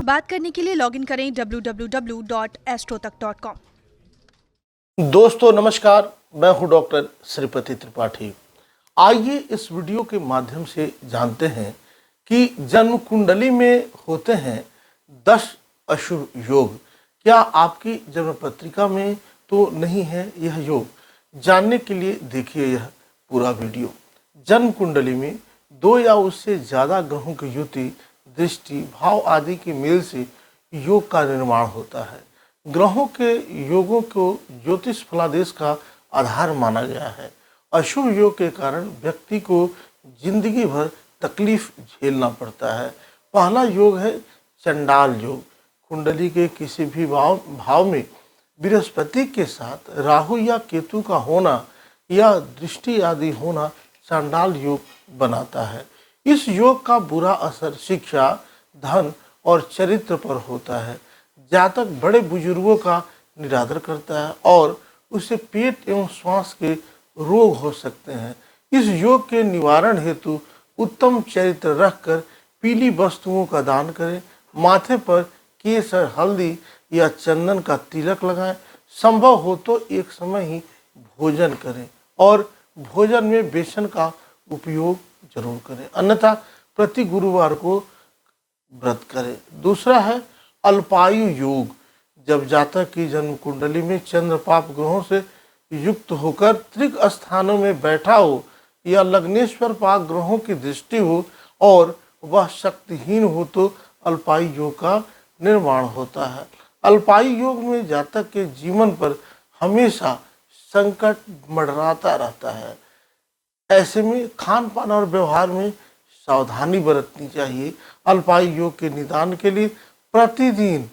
बात करने के लिए लॉगिन करें www.astrotak.com। दोस्तों नमस्कार, मैं हूं डॉक्टर श्रीपति त्रिपाठी। आइए इस वीडियो के माध्यम से जानते हैं कि जन्म कुंडली में होते हैं 10 अशुभ योग। क्या आपकी जन्म पत्रिका में तो नहीं है यह योग? जानने के लिए देखिए यह पूरा वीडियो। जन्म कुंडली में 2 या उससे ज़्यादा ग्रहों की युति, दृष्टि, भाव आदि के मेल से योग का निर्माण होता है। ग्रहों के योगों को ज्योतिष फलादेश का आधार माना गया है। अशुभ योग के कारण व्यक्ति को जिंदगी भर तकलीफ झेलना पड़ता है। पहला योग है चंडाल योग। कुंडली के किसी भी भाव में बृहस्पति के साथ राहु या केतु का होना या दृष्टि आदि होना चंडाल योग बनाता है। इस योग का बुरा असर शिक्षा, धन और चरित्र पर होता है। जातक बड़े बुजुर्गों का निरादर करता है और उसे पेट एवं श्वास के रोग हो सकते हैं। इस योग के निवारण हेतु उत्तम चरित्र रखकर पीली वस्तुओं का दान करें। माथे पर केसर, हल्दी या चंदन का तिलक लगाएं। संभव हो तो एक समय ही भोजन करें और भोजन में बेसन का उपयोग जरूर करें, अन्यथा प्रति गुरुवार को व्रत करें। दूसरा है अल्पायु योग। जब जातक की जन्म कुंडली में चंद्र पाप ग्रहों से युक्त होकर त्रिक स्थानों में बैठा हो या लग्नेश्वर पाप ग्रहों की दृष्टि हो और वह शक्तिहीन हो तो अल्पायु योग का निर्माण होता है। अल्पायु योग में जातक के जीवन पर हमेशा संकट मंडराता रहता है। ऐसे में खान पान और व्यवहार में सावधानी बरतनी चाहिए। अल्पायु योग के निदान के लिए प्रतिदिन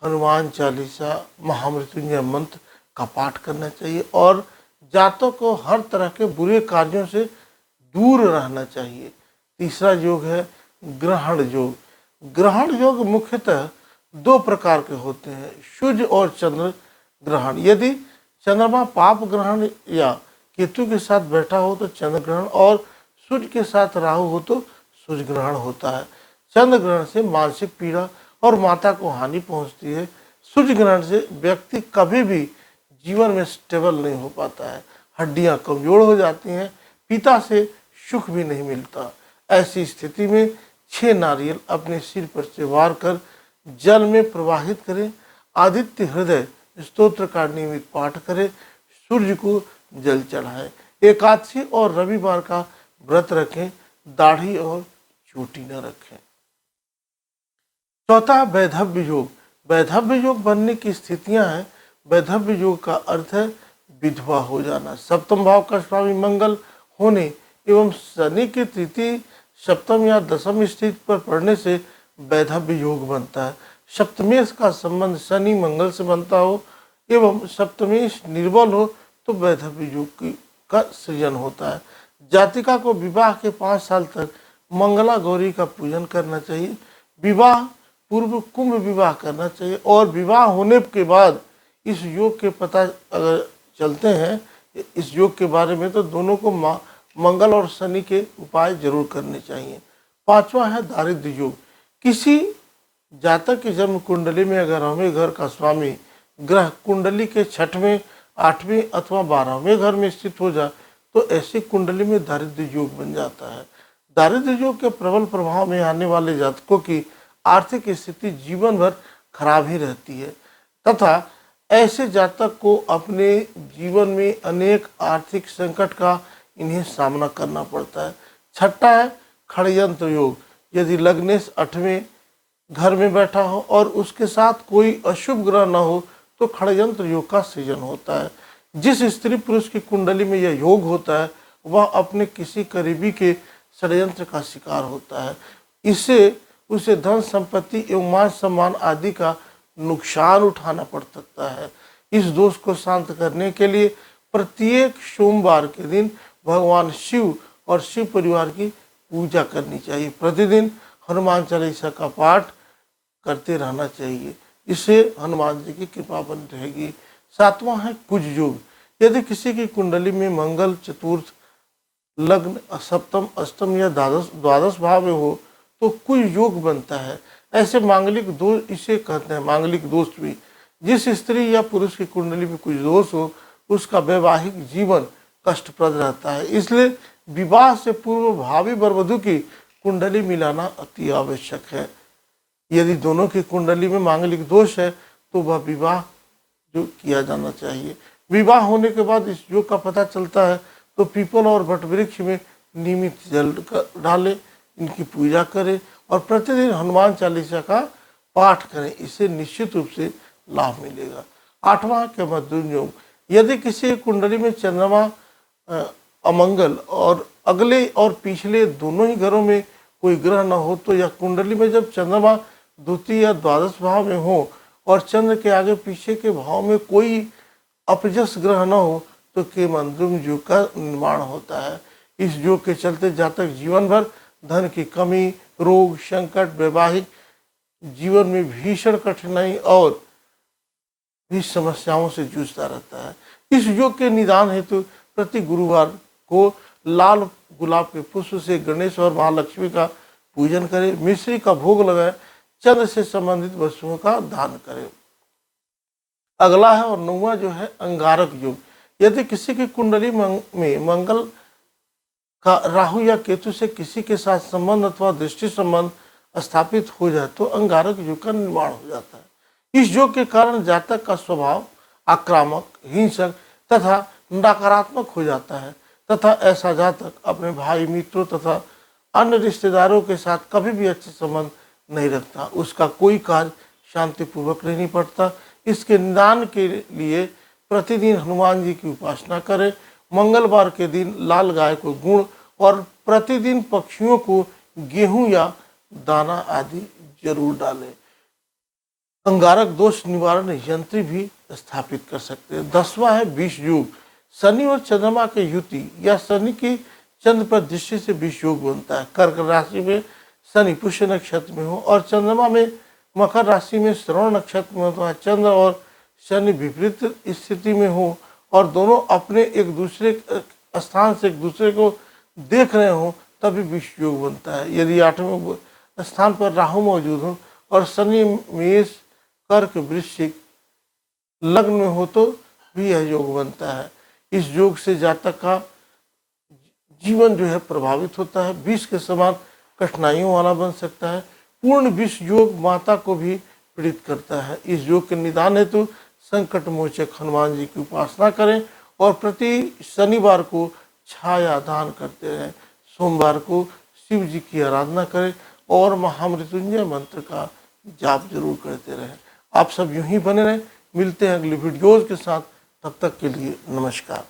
हनुमान चालीसा, महामृत्युंजय मंत्र का पाठ करना चाहिए और जातक को हर तरह के बुरे कार्यों से दूर रहना चाहिए। तीसरा योग है ग्रहण योग। ग्रहण योग मुख्यतः 2 प्रकार के होते हैं, सूर्य और चंद्र ग्रहण। यदि चंद्रमा पाप ग्रहण या केतु के साथ बैठा हो तो चंद्र ग्रहण और सूर्य के साथ राहु हो तो सूर्य ग्रहण होता है। चंद्र ग्रहण से मानसिक पीड़ा और माता को हानि पहुंचती है। सूर्य ग्रहण से व्यक्ति कभी भी जीवन में स्टेबल नहीं हो पाता है, हड्डियां कमजोर हो जाती हैं, पिता से सुख भी नहीं मिलता। ऐसी स्थिति में 6 नारियल अपने सिर पर से वार कर जल में प्रवाहित करें। आदित्य हृदय स्तोत्र का नियमित पाठ करें। सूर्य को जल चढ़ाएं। एकादशी और रविवार का व्रत रखें। दाढ़ी और चोटी न रखें। चौथा वैधव्य योग। वैधव्य योग बनने की स्थितियां हैं। वैधव्य योग का अर्थ है विधवा हो जाना। सप्तम भाव का स्वामी मंगल होने एवं शनि के तृतीय, सप्तम या दशम स्थिति पर पड़ने से वैधव्य योग बनता है। सप्तमेश का संबंध शनि मंगल से बनता हो एवं सप्तमेश निर्बल हो तो वैधव्य योग का सृजन होता है। जातिका को विवाह के 5 साल तक मंगला गौरी का पूजन करना चाहिए। विवाह पूर्व कुंभ विवाह करना चाहिए और विवाह होने के बाद इस योग के पता अगर चलते हैं इस योग के बारे में तो दोनों को मंगल और शनि के उपाय जरूर करने चाहिए। 5वां है दारिद्र्य योग। किसी जातक की जन्म कुंडली में अगर हमें घर का स्वामी ग्रह कुंडली के 6वें, 8वें अथवा 12वें घर में स्थित हो जाए तो ऐसी कुंडली में दारिद्र्य योग बन जाता है। दारिद्र्य योग के प्रबल प्रभाव में आने वाले जातकों की आर्थिक स्थिति जीवन भर खराब ही रहती है तथा ऐसे जातक को अपने जीवन में अनेक आर्थिक संकट का इन्हें सामना करना पड़ता है। 6ठा है खड़यंत्र योग। यदि लग्नेश 8वें घर में बैठा हो और उसके साथ कोई अशुभ ग्रह न हो तो खड़यंत्र योग का सृजन होता है। जिस स्त्री पुरुष की कुंडली में यह योग होता है वह अपने किसी करीबी के षड्यंत्र का शिकार होता है। इससे उसे धन संपत्ति एवं मान सम्मान आदि का नुकसान उठाना पड़ सकता है। इस दोष को शांत करने के लिए प्रत्येक सोमवार के दिन भगवान शिव और शिव परिवार की पूजा करनी चाहिए। प्रतिदिन हनुमान चालीसा का पाठ करते रहना चाहिए। इससे हनुमान जी की कृपा बनी रहेगी। 7वां है कुज योग। यदि किसी की कुंडली में मंगल चतुर्थ, लग्न, सप्तम, अष्टम या द्वादश भाव में हो तो कुछ योग बनता है। ऐसे मांगलिक दोष इसे कहते हैं मांगलिक दोष भी। जिस स्त्री या पुरुष की कुंडली में कुछ दोष हो उसका वैवाहिक जीवन कष्टप्रद रहता है। इसलिए विवाह से पूर्व भावी वरवधु की कुंडली मिलाना अति आवश्यक है। यदि दोनों की कुंडली में मांगलिक दोष है तो वह विवाह जो किया जाना चाहिए। विवाह होने के बाद इस योग का पता चलता है तो पीपल और वटवृक्ष में नियमित जल डालें, इनकी पूजा करें और प्रतिदिन हनुमान चालीसा का पाठ करें। इससे निश्चित रूप से लाभ मिलेगा। 8वां के मध्यम योग। यदि किसी कुंडली में चंद्रमा अमंगल और अगले और पिछले दोनों ही घरों में कोई ग्रह न हो तो यह कुंडली में जब चंद्रमा द्वितीय या द्वादश भाव में हो और चंद्र के आगे पीछे के भाव में कोई अपजस ग्रह न हो तो के मंद्रुम योग का निर्माण होता है। इस योग के चलते जातक जीवन भर धन की कमी, रोग, संकट, वैवाहिक जीवन में भीषण कठिनाई और भी समस्याओं से जूझता रहता है। इस योग के निदान हेतु प्रति गुरुवार को लाल गुलाब के पुष्प से गणेश और महालक्ष्मी का पूजन करें, मिश्री का भोग लगाएं, चंद्र से संबंधित वस्तुओं का दान करें। अगला है और 9वां जो है अंगारक योग। यदि किसी की कुंडली में मंगल का राहु या केतु से किसी के साथ संबंध अथवा दृष्टि संबंध स्थापित हो जाए तो अंगारक योग का निर्माण हो जाता है। इस योग के कारण जातक का स्वभाव आक्रामक, हिंसक तथा नकारात्मक हो जाता है तथा ऐसा जातक अपने भाई, मित्रों तथा अन्य रिश्तेदारों के साथ कभी भी अच्छे संबंध नहीं रखता। उसका कोई कार्य शांतिपूर्वक नहीं निपटता। इसके निदान के लिए प्रतिदिन हनुमान जी की उपासना करें। मंगलवार के दिन लाल गाय को गुड़ और प्रतिदिन पक्षियों को गेहूं या दाना आदि जरूर डालें। अंगारक दोष निवारण यंत्र भी स्थापित कर सकते हैं। 10वां है विष योग। शनि और चंद्रमा के युति या शनि की चंद्र पर दृष्टि से विष योग बनता है। कर्क राशि में शनि पुष्य नक्षत्र में हो और चंद्रमा में मकर राशि में श्रवण नक्षत्र में हो तो चंद्र और शनि विपरीत स्थिति में हो और दोनों अपने एक दूसरे स्थान से एक दूसरे को देख रहे हो तभी विष योग बनता है। यदि 8वें स्थान पर राहु मौजूद हो और शनि मेष, कर्क, वृश्चिक लग्न में हो तो भी यह योग बनता है। इस योग से जातक का जीवन जो है प्रभावित होता है, विष के समान कठिनाइयों वाला बन सकता है। पूर्ण विष योग माता को भी पीड़ित करता है। इस योग के निदान हेतु संकट मोचक हनुमान जी की उपासना करें और प्रति शनिवार को छाया दान करते रहें। सोमवार को शिव जी की आराधना करें और महामृत्युंजय मंत्र का जाप जरूर करते रहें। आप सब यूं ही बने रहें। मिलते हैं अगली वीडियोज़ के साथ, तब तक के लिए नमस्कार।